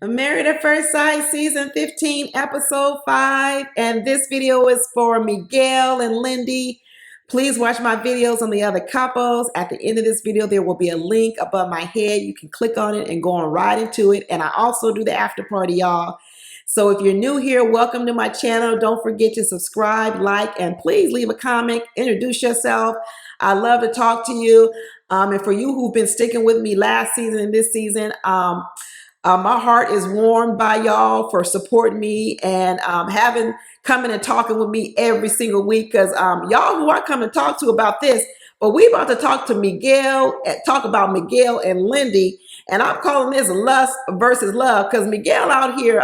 Married at First Sight, Season 15, Episode 5. And this video is for Miguel and Lindy. Please watch my videos on the other couples. At the end of this video, there will be a link above my head. You can click on it and go on right into it. And I also do the after party, y'all. So if you're new here, welcome to my channel. Don't forget to subscribe, like, and please leave a comment. Introduce yourself. I love to talk to you. And for you who've been sticking with me last season and this season, my heart is warmed by y'all for supporting me and having coming and talking with me every single week. Because y'all who I come and talk to about this, but we about to talk to Miguel and talk about Miguel and Lindy. And I'm calling this lust versus love because Miguel out here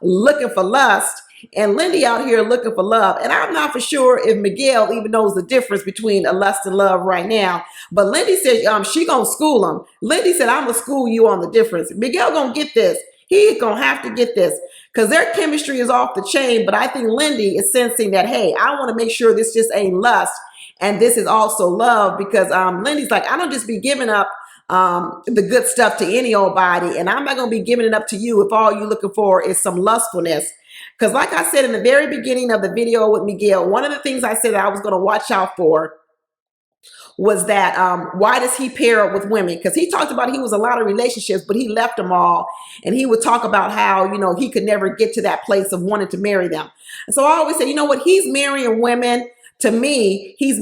looking for lust and Lindy out here looking for love. And I'm not for sure if Miguel even knows the difference between a lust and love right now. But Lindy said she gonna school him. Lindy said, I'm gonna school you on the difference. Miguel gonna get this. He's gonna have to get this because their chemistry is off the chain. But I think Lindy is sensing that, hey, I want to make sure this just ain't lust. And this is also love because Lindy's like, I don't just be giving up the good stuff to any old body. And I'm not going to be giving it up to you if all you're looking for is some lustfulness. Because like I said in the very beginning of the video with Miguel, one of the things I said that I was going to watch out for was that why does he pair up with women? Because he talked about he was in a lot of relationships, but he left them all. And he would talk about how, you know, he could never get to that place of wanting to marry them. And so I always say, you know what, he's marrying women. To me, he's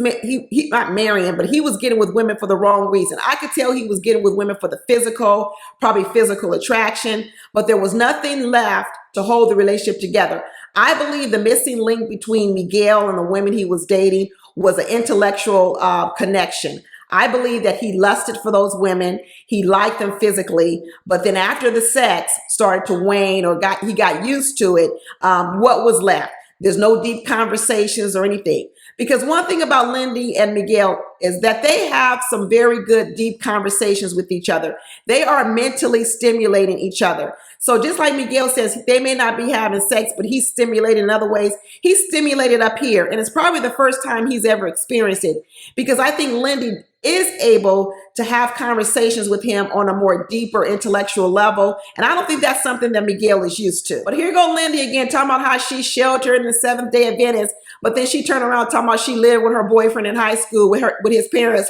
not marrying, but he was getting with women for the wrong reason. I could tell he was getting with women for the physical, probably physical attraction, but there was nothing left to hold the relationship together. I believe the missing link between Miguel and the women he was dating was an intellectual connection. I believe that he lusted for those women. He liked them physically, but then after the sex started to wane or he got used to it, what was left? There's no deep conversations or anything. Because one thing about Lindy and Miguel is that they have some very good, deep conversations with each other. They are mentally stimulating each other. So just like Miguel says, they may not be having sex, but he's stimulated in other ways. He's stimulated up here. And it's probably the first time he's ever experienced it. Because I think Lindy is able to have conversations with him on a more deeper intellectual level. And I don't think that's something that Miguel is used to. But here go Lindy again, talking about how she's sheltered in the Seventh-day Adventist. But then she turned around talking about she lived with her boyfriend in high school with his parents.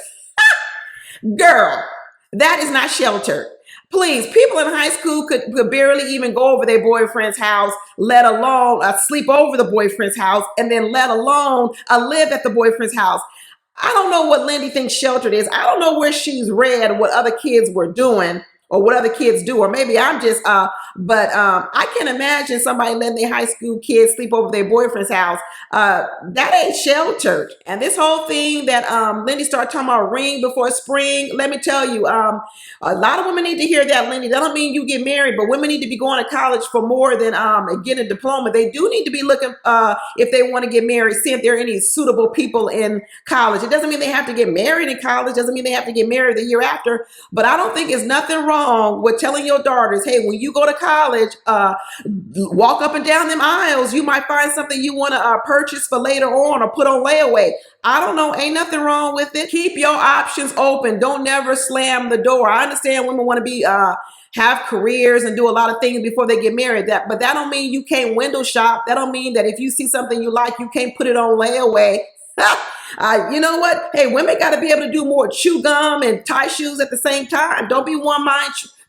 Girl, that is not sheltered. Please, people in high school could barely even go over their boyfriend's house, let alone sleep over the boyfriend's house, and then let alone live at the boyfriend's house. I don't know what Lindy thinks sheltered is. I don't know where she's read what other kids were doing or what other kids do, or maybe I'm just, but I can imagine somebody letting their high school kids sleep over their boyfriend's house. That ain't sheltered. And this whole thing that Lindy started talking about ring before spring, let me tell you, a lot of women need to hear that, Lindy. That don't mean you get married, but women need to be going to college for more than getting a diploma. They do need to be looking, if they want to get married, see if there are any suitable people in college. It doesn't mean they have to get married in college. Doesn't mean they have to get married the year after. But I don't think there's nothing wrong with telling your daughters, hey, when you go to college, walk up and down them aisles. You might find something you want to purchase for later on or put on layaway. I don't know. Ain't nothing wrong with it. Keep your options open. Don't never slam the door. I understand women want to be have careers and do a lot of things before they get married. But that don't mean you can't window shop. That don't mean that if you see something you like, you can't put it on layaway. You know what? Hey, women got to be able to do more chew gum and tie shoes at the same time. Don't be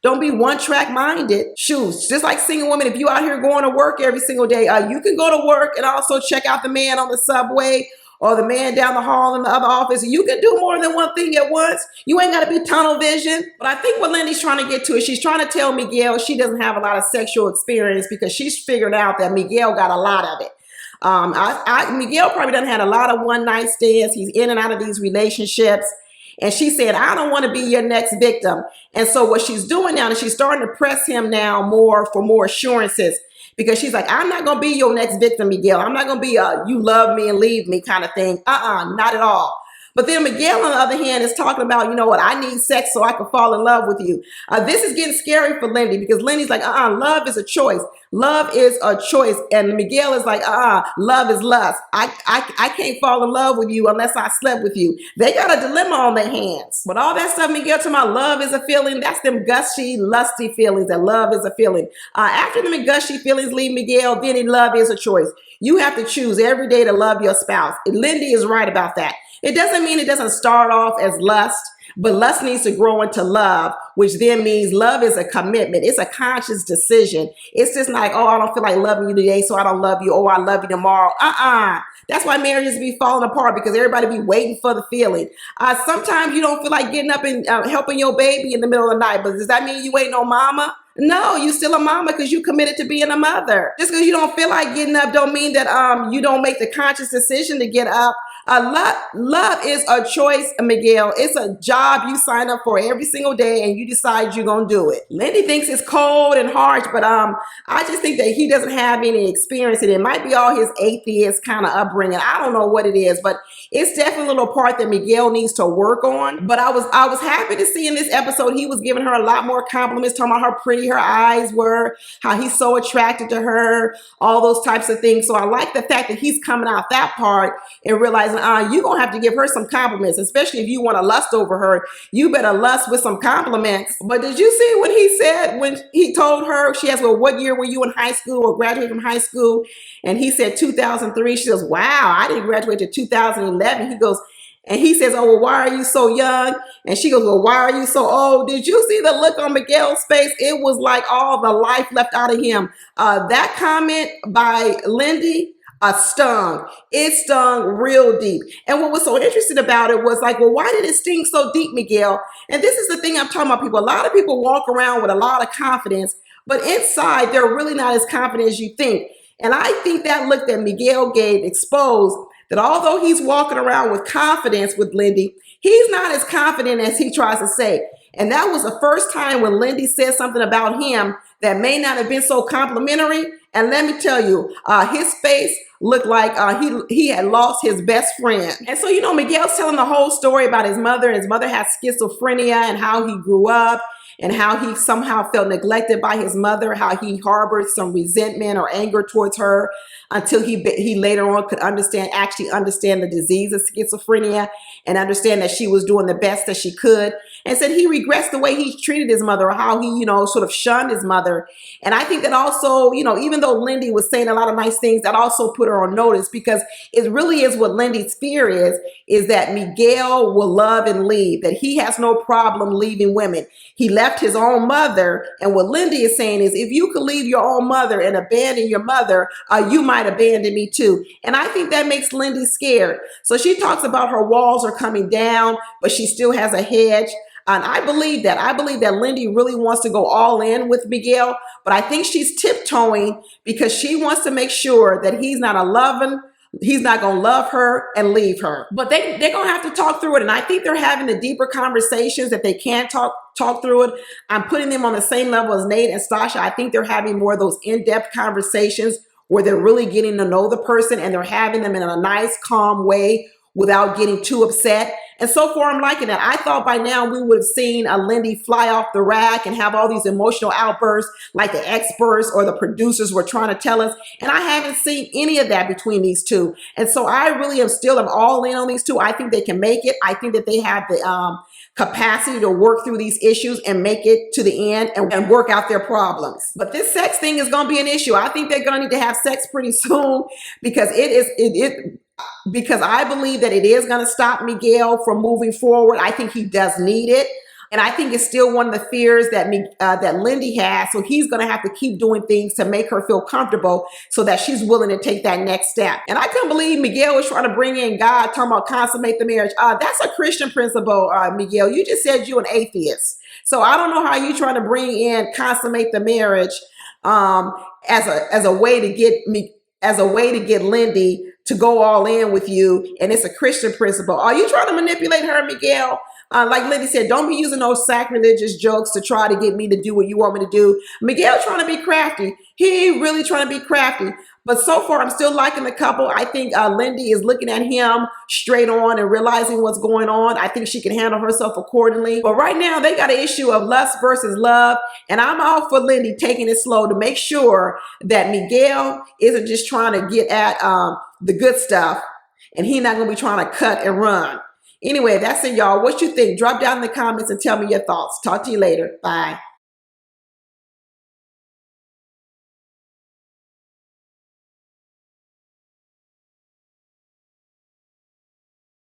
don't be one track minded. Shoes, just like single women, if you out here going to work every single day, you can go to work and also check out the man on the subway or the man down the hall in the other office. You can do more than one thing at once. You ain't got to be tunnel vision. But I think what Lindy's trying to get to is she's trying to tell Miguel she doesn't have a lot of sexual experience because she's figured out that Miguel got a lot of it. Miguel probably done had a lot of one-night stands. He's in and out of these relationships. And she said, I don't want to be your next victim. And so what she's doing now is she's starting to press him now more for more assurances because she's like, I'm not going to be your next victim, Miguel. I'm not going to be a you love me and leave me kind of thing. Not at all. But then Miguel, on the other hand, is talking about, you know what, I need sex so I can fall in love with you. This is getting scary for Lindy because Lindy's like, love is a choice. Love is a choice. And Miguel is like, love is lust. I can't fall in love with you unless I slept with you. They got a dilemma on their hands. But all that stuff Miguel talking about love is a feeling, that's them gushy, lusty feelings, that love is a feeling. After them gushy feelings leave Miguel, then love is a choice. You have to choose every day to love your spouse. Lindy is right about that. It doesn't mean it doesn't start off as lust, but lust needs to grow into love, which then means love is a commitment. It's a conscious decision. It's just like, oh, I don't feel like loving you today, so I don't love you. Oh, I love you tomorrow. That's why marriages be falling apart, because everybody be waiting for the feeling. Sometimes you don't feel like getting up and helping your baby in the middle of the night, but does that mean you ain't no mama? No, you still a mama because you committed to being a mother. Just because you don't feel like getting up don't mean that you don't make the conscious decision to get up. Love is a choice, Miguel. It's a job you sign up for every single day and you decide you're going to do it. Lindy thinks it's cold and harsh, but I just think that he doesn't have any experience in it. It might be all his atheist kind of upbringing. I don't know what it is, but it's definitely a little part that Miguel needs to work on. But I was happy to see in this episode he was giving her a lot more compliments, talking about how pretty her eyes were, how he's so attracted to her, all those types of things. So I like the fact that he's coming out that part and realizing you're going to have to give her some compliments, especially if you want to lust over her. You better lust with some compliments. But did you see what he said when he told her, she asked, well, what year were you in high school or graduated from high school? And he said 2003. She goes, wow, I didn't graduate to 2011. He says, oh, well, why are you so young? And she goes, well, why are you so old? Did you see the look on Miguel's face? It was like all the life left out of him. That comment by Lindy, stung. It stung real deep. And what was so interesting about it was like, well, why did it sting so deep, Miguel? And this is the thing I'm talking about, people. A lot of people walk around with a lot of confidence, but inside they're really not as confident as you think. And I think that look that Miguel gave exposed that although he's walking around with confidence with Lindy, he's not as confident as he tries to say. And that was the first time when Lindy said something about him that may not have been so complimentary. And let me tell you, his face looked like he had lost his best friend. And so, you know, Miguel's telling the whole story about his mother. His mother had schizophrenia and how he grew up and how he somehow felt neglected by his mother, how he harbored some resentment or anger towards her until he later on could actually understand the disease of schizophrenia and understand that she was doing the best that she could. And said he regrets the way he treated his mother, or how he, you know, sort of shunned his mother. And I think that also, you know, even though Lindy was saying a lot of nice things, that also put her on notice, because it really is what Lindy's fear is that Miguel will love and leave, that he has no problem leaving women. He left his own mother. And what Lindy is saying is, if you could leave your own mother and abandon your mother, you might abandon me too. And I think that makes Lindy scared. So she talks about her walls are coming down, but she still has a hedge. And I believe that. I believe that Lindy really wants to go all in with Miguel, but I think she's tiptoeing because she wants to make sure that he's not going to love her and leave her. But they're going to have to talk through it. And I think they're having the deeper conversations that they can talk through it. I'm putting them on the same level as Nate and Stasha. I think they're having more of those in-depth conversations where they're really getting to know the person, and they're having them in a nice, calm way without getting too upset. And so far, I'm liking that. I thought by now we would have seen a Lindy fly off the rack and have all these emotional outbursts like the experts or the producers were trying to tell us. And I haven't seen any of that between these two. And so I really am all in on these two. I think they can make it. I think that they have the capacity to work through these issues and make it to the end and work out their problems. But this sex thing is going to be an issue. I think they're going to need to have sex pretty soon, because because I believe that it is going to stop Miguel from moving forward. I think he does need it. And I think it's still one of the fears that that Lindy has. So he's going to have to keep doing things to make her feel comfortable so that she's willing to take that next step. And I couldn't believe Miguel was trying to bring in God, talking about consummate the marriage. That's a Christian principle, Miguel. You just said you're an atheist. So I don't know how you're trying to bring in consummate the marriage as a way to get Lindy to go all in with you, and it's a Christian principle. Are you trying to manipulate her, Miguel? Like Lindy said, don't be using those sacrilegious jokes to try to get me to do what you want me to do. Miguel trying to be crafty. He really trying to be crafty. But so far, I'm still liking the couple. I think Lindy is looking at him straight on and realizing what's going on. I think she can handle herself accordingly. But right now, they got an issue of lust versus love. And I'm all for Lindy taking it slow to make sure that Miguel isn't just trying to get at the good stuff. And he's not going to be trying to cut and run. Anyway, that's it, y'all. What you think? Drop down in the comments and tell me your thoughts. Talk to you later. Bye.